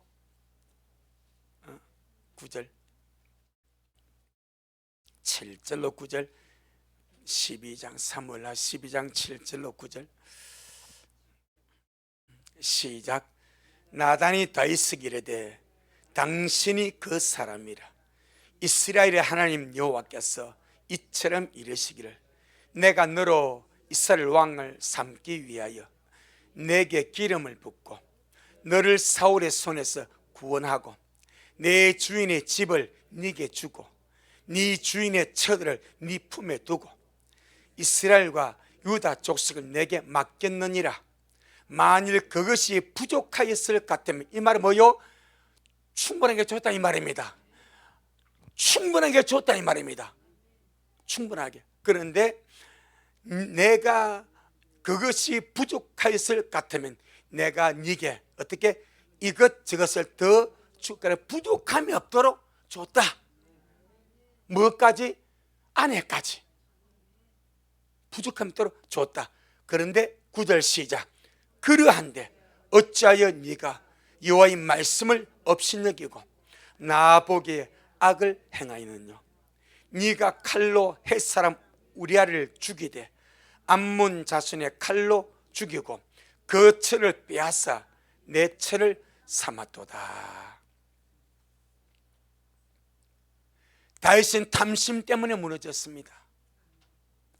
9절. 7절로 9절. 12장 사무엘 하 12장 7절로 9절. 시작. 나단이 다윗에게 이르되 당신이 그 사람이라. 이스라엘의 하나님 여호와께서 이처럼 이르시기를 내가 너로 이스라엘 왕을 삼기 위하여 내게 기름을 붓고 너를 사울의 손에서 구원하고 내 주인의 집을 네게 주고 네 주인의 처들을 네 품에 두고 이스라엘과 유다 족속을 내게 맡겼느니라. 만일 그것이 부족하였을 것 같으면, 이 말은 뭐요? 충분한 게 좋다 이 말입니다. 충분한 게 좋다 이 말입니다. 충분하게. 그런데 내가 그것이 부족하였을 것 같으면 내가 네게 어떻게 이것저것을 더 줄까? 부족함이 없도록 줬다. 뭐까지? 아내까지 부족함이 없도록 줬다. 그런데 9절 시작. 그러한데 어찌하여 네가 여호와의 말씀을 업신여기고 나보기에 악을 행하였느냐? 네가 칼로 헷사람 우리아를 죽이되 암몬 자손의 칼로 죽이고 그 철을 빼앗아 내 철을 삼았도다. 다윗은 탐심 때문에 무너졌습니다.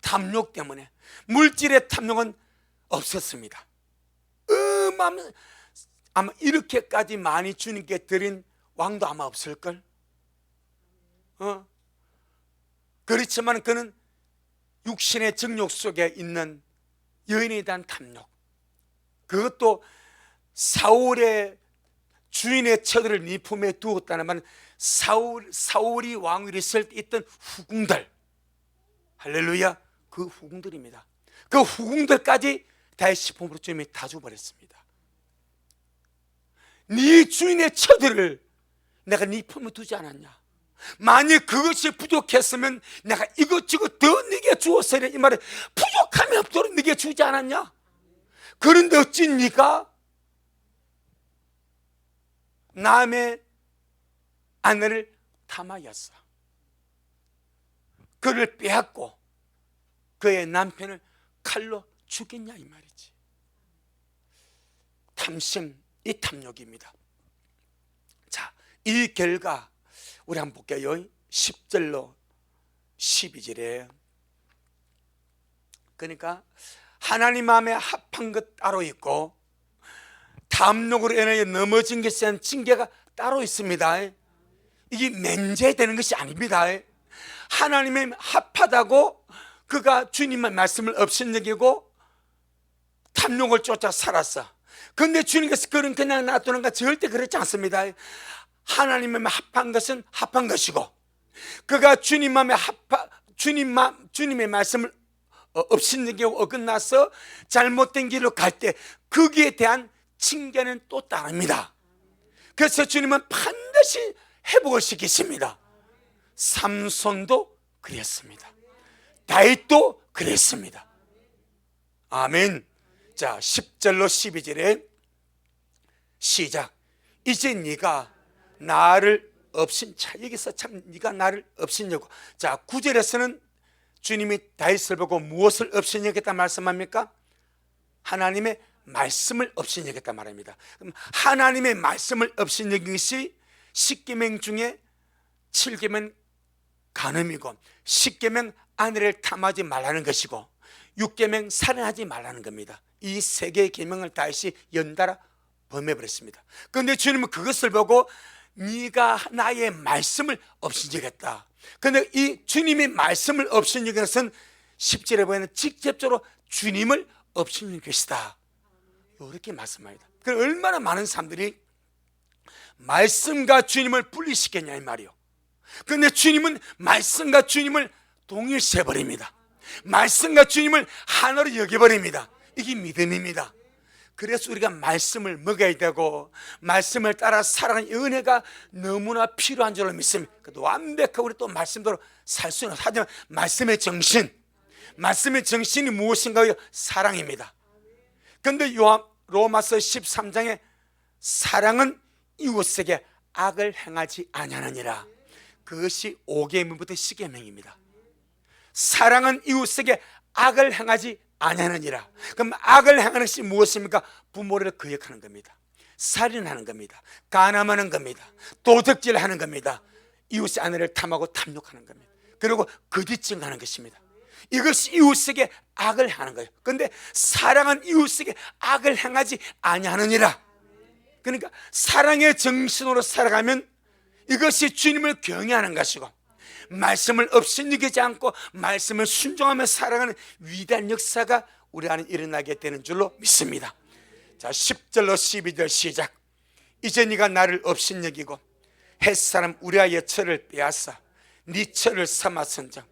탐욕 때문에. 물질의 탐욕은 없었습니다. 아마 이렇게까지 많이 주님께 드린 왕도 아마 없을걸. 그렇지만 그는 육신의 정욕 속에 있는 여인에 대한 탐욕, 그것도 사울의 주인의 처들을 네 품에 두었다는 말은 사울이 왕위를 있을 때 있던 후궁들, 할렐루야, 그 후궁들입니다. 그 후궁들까지 다윗의 품으로 주님이 다 줘버렸습니다. 네 주인의 처들을 내가 네 품에 두지 않았냐? 만약 그것이 부족했으면 내가 이것저것 더 네게 주었으리. 이 말은 부족함이 없도록 네게 주지 않았냐? 그런데 어찌 네가 남의 아내를 탐하였어. 그를 빼앗고 그의 남편을 칼로 죽였냐 이 말이지. 탐심, 이 탐욕입니다. 자, 이 결과 우리 한번 볼게요. 10절로 12절에 그러니까 하나님 마음에 합한 것 따로 있고 탐욕으로 인하여 넘어진 것에 대한 징계가 따로 있습니다. 이게 면제되는 것이 아닙니다. 하나님의 합하다고 그가 주님의 말씀을 업신여기고 탐욕을 쫓아 살았어. 그런데 주님께서 그런 그냥 놔두는 거 절대 그렇지 않습니다. 하나님의 합한 것은 합한 것이고 그가 주님의 말씀을 업신여기고 어긋나서 잘못된 길로 갈 때 거기에 대한 징계는 또 따릅니다. 그래서 주님은 반드시 회복을 시키십니다. 삼손도 그랬습니다. 다윗도 그랬습니다. 아멘. 자, 10절로 12절에 시작. 이제 네가 나를 없인, 자, 여기서 참 네가 나를 없인여고. 자, 9절에서는 주님이 다윗을 보고 무엇을 없인여겼다 말씀합니까? 하나님의 말씀을 없인여겼다 말합니다. 그럼 하나님의 말씀을 없인여긴 것이 10계명 중에 7계명 간음이고, 10계명 아내를 탐하지 말라는 것이고, 6계명 살인하지 말라는 겁니다. 이 세 개의 계명을 다윗이 연달아 범해버렸습니다. 그런데 주님은 그것을 보고 네가 나의 말씀을 없인여겼다. 그런데 이 주님의 말씀을 없인여긴 것은 10절에 보면 직접적으로 주님을 없인여긴 것이다, 이렇게 말씀합니다. 그럼 얼마나 많은 사람들이 말씀과 주님을 분리시켰냐 이 말이요. 그런데 주님은 말씀과 주님을 동일시해버립니다. 말씀과 주님을 하나로 여겨버립니다. 이게 믿음입니다. 그래서 우리가 말씀을 먹어야 되고, 말씀을 따라 살아가는 은혜가 너무나 필요한 줄로 믿습니다. 그래도 완벽하게 우리 또 말씀대로 살 수 있는, 하지만 말씀의 정신, 말씀의 정신이 무엇인가요? 사랑입니다. 그런데 로마서 13장에 사랑은 이웃에게 악을 행하지 아니하느니라, 그것이 5계명부터 10계명입니다. 사랑은 이웃에게 악을 행하지 아니하느니라. 그럼 악을 행하는 것이 무엇입니까? 부모를 거역하는 겁니다. 살인하는 겁니다. 간암하는 겁니다. 도적질하는 겁니다. 이웃의 아내를 탐하고 탐욕하는 겁니다. 그리고 거짓 증거하는 것입니다. 이것이 이웃에게 악을 행하는 거예요. 그런데 사랑은 이웃에게 악을 행하지 아니하느니라. 그러니까 사랑의 정신으로 살아가면 이것이 주님을 경외하는 것이고, 말씀을 업신여기지 않고 말씀을 순종하며 살아가는 위대한 역사가 우리 안에 일어나게 되는 줄로 믿습니다. 자, 10절로 12절 시작. 이제 네가 나를 업신여기고 햇사람 우리아의 철을 빼앗아 네 철을 삼았은즉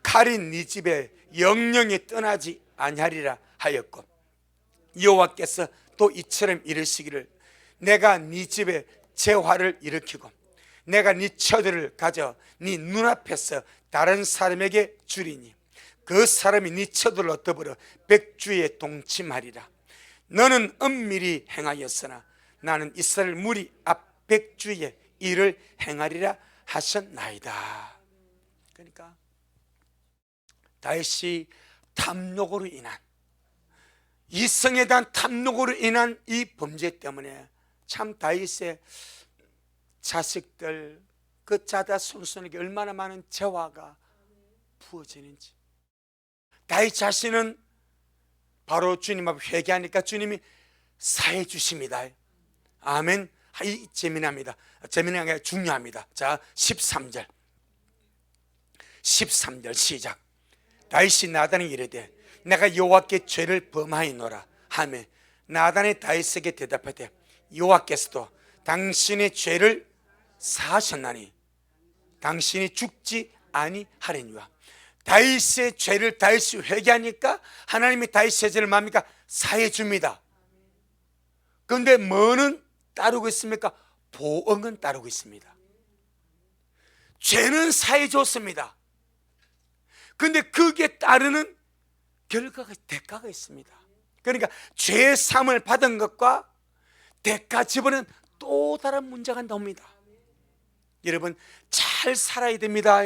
칼이 네 집에 영영이 떠나지 아니하리라 하였고, 여호와께서 또 이처럼 이르시기를 내가 네 집에 재화를 일으키고 내가 네 처들을 가져 네 눈앞에서 다른 사람에게 주리니 그 사람이 네 처들을 얻어버려 백주에 동침하리라. 너는 은밀히 행하였으나 나는 이스라엘 무리 앞 백주에 일을 행하리라 하셨나이다. 그러니까 다윗이 탐욕으로 인한, 이성에 대한 탐욕으로 인한 이 범죄 때문에 참 다윗의 자식들, 그 자다 손손에게 얼마나 많은 재화가 부어지는지. 다윗 자신은 바로 주님 앞에 회개하니까 주님이 사해 주십니다. 아멘. 이 재미납니다. 재미난 게 중요합니다. 자, 13절 시작. 다윗이 나단에 이르되 내가 여호와께 죄를 범하였노라 하며 나단이 다윗에게 대답하되 여호와께서도 당신의 죄를 사하셨나니 당신이 죽지 아니하리니와. 다윗의 죄를 다윗이 회개하니까 하나님이 다윗의 죄를 뭡니까? 사해 줍니다. 그런데 뭐는 따르고 있습니까? 보응은 따르고 있습니다. 죄는 사해 줬습니다. 그런데 거기에 따르는 결과가, 대가가 있습니다. 그러니까 죄 사함을 받은 것과 대가 지불은 또 다른 문제가 나옵니다. 여러분, 잘 살아야 됩니다.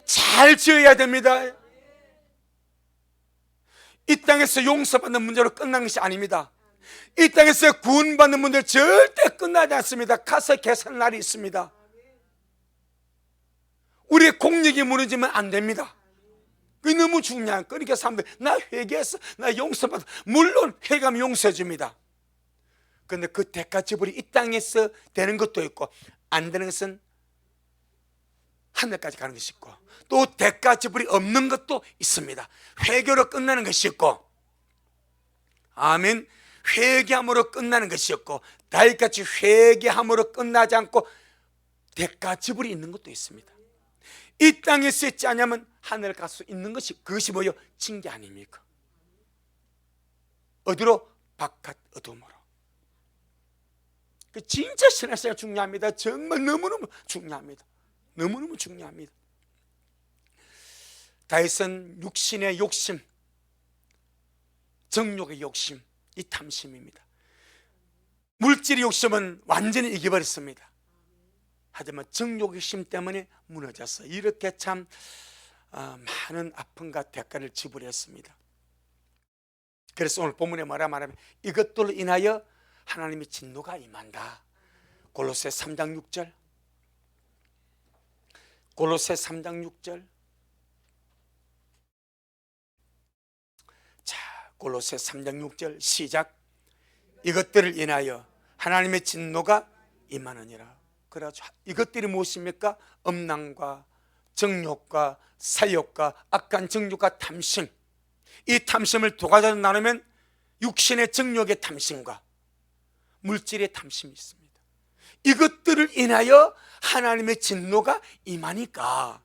잘 지어야 됩니다. 이 땅에서 용서받는 문제로 끝난 것이 아닙니다. 이 땅에서 구원받는 문제 절대 끝나지 않습니다. 가서 계산할 날이 있습니다. 우리의 공력이 무너지면 안 됩니다. 그게 너무 중요한. 그러니까 사람들 나 회개했어, 나 용서받아. 물론 회개하면 용서해 줍니다. 그런데 그 대가 지불이 이 땅에서 되는 것도 있고 안 되는 것은 하늘까지 가는 것이 있고, 또 대가 지불이 없는 것도 있습니다. 회개로 끝나는 것이 있고, 아멘, 회개함으로 끝나는 것이 있고, 다윗같이 회개함으로 끝나지 않고 대가 지불이 있는 것도 있습니다. 이 땅에서 있지 않으면 하늘 가서 있는 것이, 그것이 뭐요? 징계 아닙니까? 어디로? 바깥 어둠으로. 그 진짜 신앙생활 중요합니다. 정말 너무너무 중요합니다. 너무너무 중요합니다. 다윗은 육신의 욕심, 정욕의 욕심, 이 탐심입니다. 물질의 욕심은 완전히 이겨버렸습니다. 하지만 정욕의 욕심 때문에 무너졌어요. 이렇게 참 많은 아픔과 대가를 지불했습니다. 그래서 오늘 본문에 뭐라 말하면 이것들로 인하여 하나님의 진노가 임한다. 골로새 3장 6절, 골로새 3장 6절. 자, 골로새 3장 6절 시작. 이것들을 인하여 하나님의 진노가 임하느니라. 그래가지고 이것들이 무엇입니까? 음란과 정욕과 사욕과 악한 정욕과 탐심, 이 탐심을 두 가지로 나누면 육신의 정욕의 탐심과 물질의 탐심이 있습니다. 이것들을 인하여 하나님의 진노가 임하니까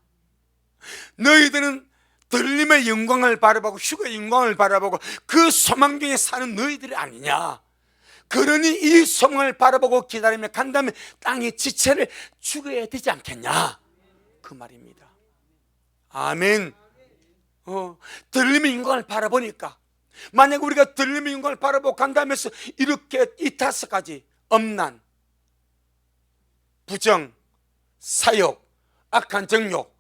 너희들은 들림의 영광을 바라보고 휴거의 영광을 바라보고 그 소망 중에 사는 너희들이 아니냐. 그러니 이 소망을 바라보고 기다리며 간다면 땅의 지체를 죽여야 되지 않겠냐, 그 말입니다. 아멘. 들림의 영광을 바라보니까, 만약 우리가 들림의 영광을 바라보고 간다면서 이렇게 이 다섯 가지 음란, 부정, 사욕, 악한 정욕,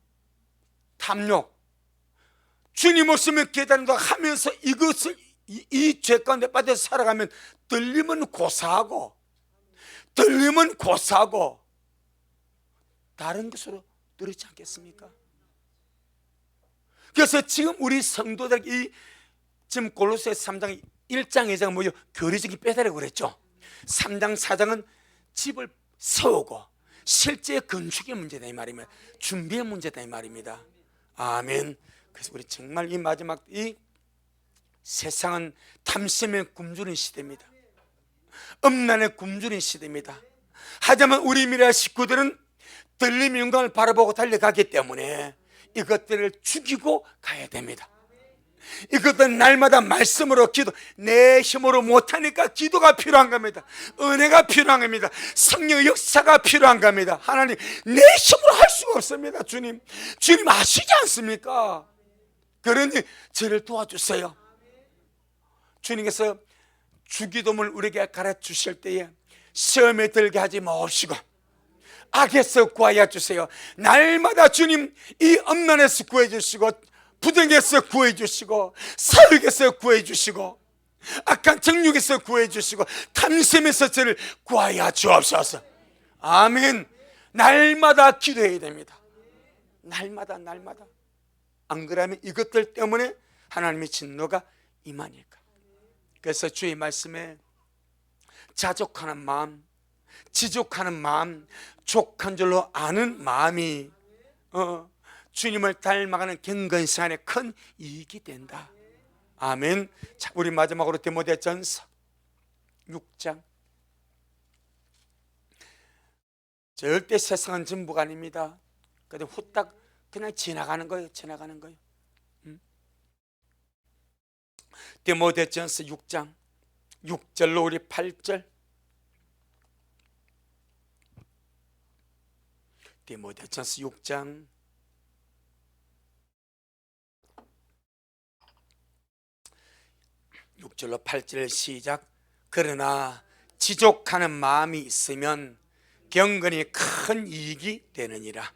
탐욕, 주님 없으면 기다린다 하면서 이것을 이 죄 가운데 빠져서 살아가면 들림은 고사하고 다른 것으로 들었지 않겠습니까? 그래서 지금 우리 성도들 이 지금 골로새 3장 1장 2장 뭐요? 교리적인 빼달라고 그랬죠. 3장 4장은 집을 세우고 실제 건축의 문제다 이 말입니다. 준비의 문제다 이 말입니다. 아멘. 그래서 우리 정말 이 마지막 이 세상은 탐심의 굶주린 시대입니다. 음란의 굶주린 시대입니다. 하지만 우리 미래 식구들은 들림의 영광을 바라보고 달려가기 때문에 이것들을 죽이고 가야 됩니다. 이것들은 날마다 말씀으로 기도, 내 힘으로 못하니까 기도가 필요한 겁니다. 은혜가 필요한 겁니다. 성령의 역사가 필요한 겁니다. 하나님, 내 힘으로 할 수가 없습니다. 주님 아시지 않습니까? 그러니 저를 도와주세요. 주님께서 주기도문을 우리에게 가르치실 때에 시험에 들게 하지 마시고 악에서 구하여 주세요. 날마다 주님 이 음란에서 구해 주시고 부정에서 구해 주시고 사욕에서 구해 주시고 악한 정욕에서 구해 주시고 탐심에서 저를 구하여 주옵소서. 아멘. 날마다 기도해야 됩니다. 날마다. 안 그러면 이것들 때문에 하나님의 진노가 임하니까. 그래서 주의 말씀에 자족하는 마음, 지족하는 마음, 족한 줄로 아는 마음이 주님을 닮아가는 경건생활에 큰 이익이 된다. 아멘. 자, 우리 마지막으로 디모데전서 6장. 절대 세상은 전부가 아닙니다. 그냥 후딱 그냥 지나가는 거예요. 디모데전서 6장 6절로 우리 8절. 디모데전서 6장 6절로 8절 시작. 그러나 지족하는 마음이 있으면 경건이 큰 이익이 되느니라.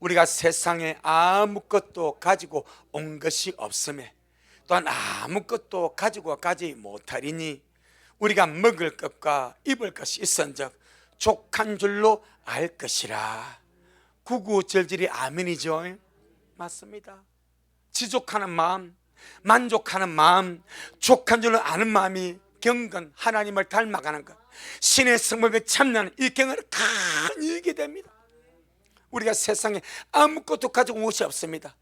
우리가 세상에 아무것도 가지고 온 것이 없음에 또한 아무것도 가지고 가지 못하리니 우리가 먹을 것과 입을 것이 있은즉 족한 줄로 알 것이라. 구구절절이 아멘이죠. 맞습니다. 지족하는 마음, 만족하는 마음, 족한 줄로 아는 마음이 경건, 하나님을 닮아가는 것, 신의 성품에 참나는 이 경건은 큰 이익이 됩니다. 우리가 세상에 아무것도 가지고 온 것이 없습니다.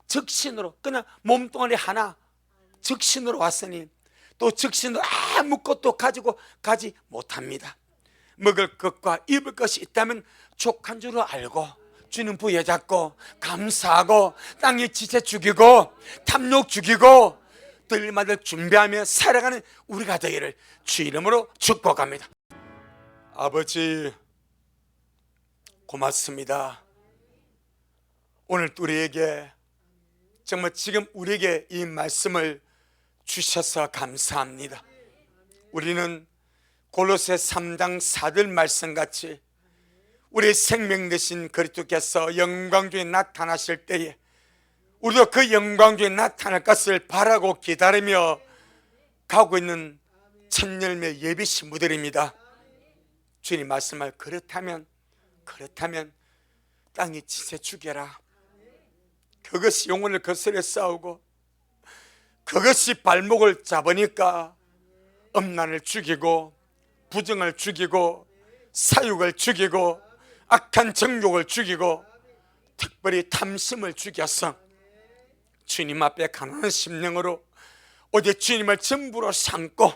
적신으로 그냥 몸뚱아리 하나 적신으로 왔으니 또 적신으로 아무것도 가지고 가지 못합니다. 먹을 것과 입을 것이 있다면 족한 줄로 알고 주님 부여잡고 감사하고 땅의 지체 죽이고 탐욕 죽이고 들마다 준비하며 살아가는 우리가 되기를 주 이름으로 축복합니다. 아버지 고맙습니다. 오늘 우리에게 정말 지금 우리에게 이 말씀을 주셔서 감사합니다. 우리는 골로새 3장 4절 말씀같이 우리의 생명 되신 그리스도께서 영광 중에 나타나실 때에 우리도 그 영광 중에 나타날 것을 바라고 기다리며 가고 있는 천열매 예비 신부들입니다. 주님 말씀을 그렇다면 땅이 지세 죽여라. 그것이 영혼을 거스려 싸우고 그것이 발목을 잡으니까 음란을 죽이고 부정을 죽이고 사육을 죽이고 악한 정욕을 죽이고 특별히 탐심을 죽여서 주님 앞에 가난한 심령으로 오직 주님을 전부로 삼고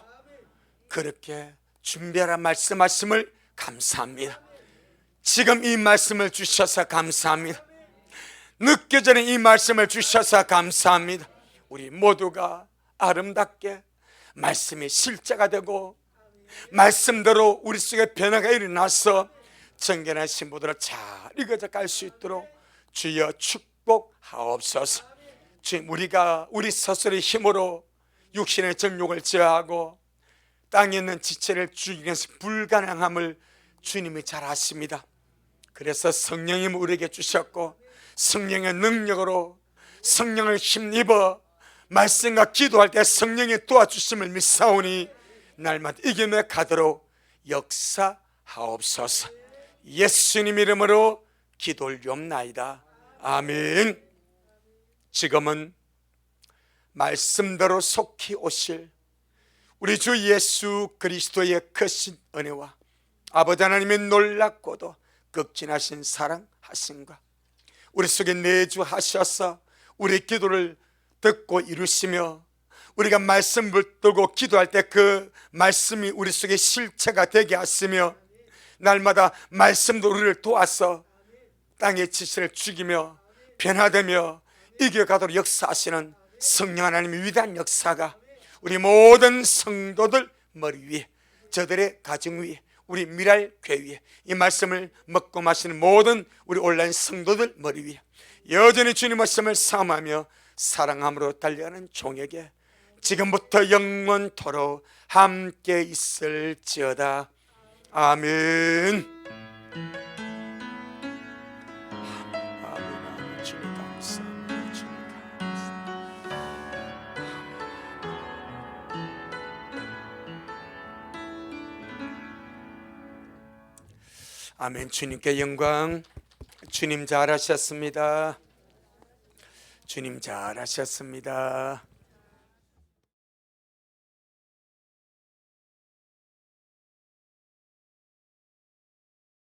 그렇게 준비하라 말씀하심을 감사합니다. 지금 이 말씀을 주셔서 감사합니다. 늦기 전에 이 말씀을 주셔서 감사합니다. 우리 모두가 아름답게 말씀이 실제가 되고 말씀대로 우리 속에 변화가 일어나서 정결한 신부들을 잘 이겨져 갈 수 있도록 주여 축복하옵소서. 주님, 우리가 우리 스스로의 힘으로 육신의 정욕을 제어하고 땅에 있는 지체를 죽이는 것이 불가능함을 주님이 잘 아십니다. 그래서 성령님을 우리에게 주셨고 성령의 능력으로 성령을 힘입어 말씀과 기도할 때 성령의 도와주심을 믿사오니 날마다 이김에 가도록 역사하옵소서. 예수님 이름으로 기도 올리옵나이다. 아멘. 지금은 말씀대로 속히 오실 우리 주 예수 그리스도의 크신 은혜와 아버지 하나님의 놀랍고도 극진하신 사랑하심과 우리 속에 내주하셔서 우리 기도를 듣고 이루시며 우리가 말씀 붙들고 기도할 때 그 말씀이 우리 속에 실체가 되게 하시며 날마다 말씀도 우리를 도와서 땅의 지시를 죽이며 변화되며 이겨가도록 역사하시는 성령 하나님의 위대한 역사가 우리 모든 성도들 머리 위에 저들의 가정 위에 우리 미랄 교회 위에 이 말씀을 먹고 마시는 모든 우리 온라인 성도들 머리 위에 여전히 주님 말씀을 사모하며 사랑함으로 달려가는 종에게 지금부터 영원토록 함께 있을지어다. 아멘. 아멘. 주님 감사합니다. 주님 감사합니다. 아멘. 주님께 영광. 주님 잘하셨습니다. 주님 잘하셨습니다.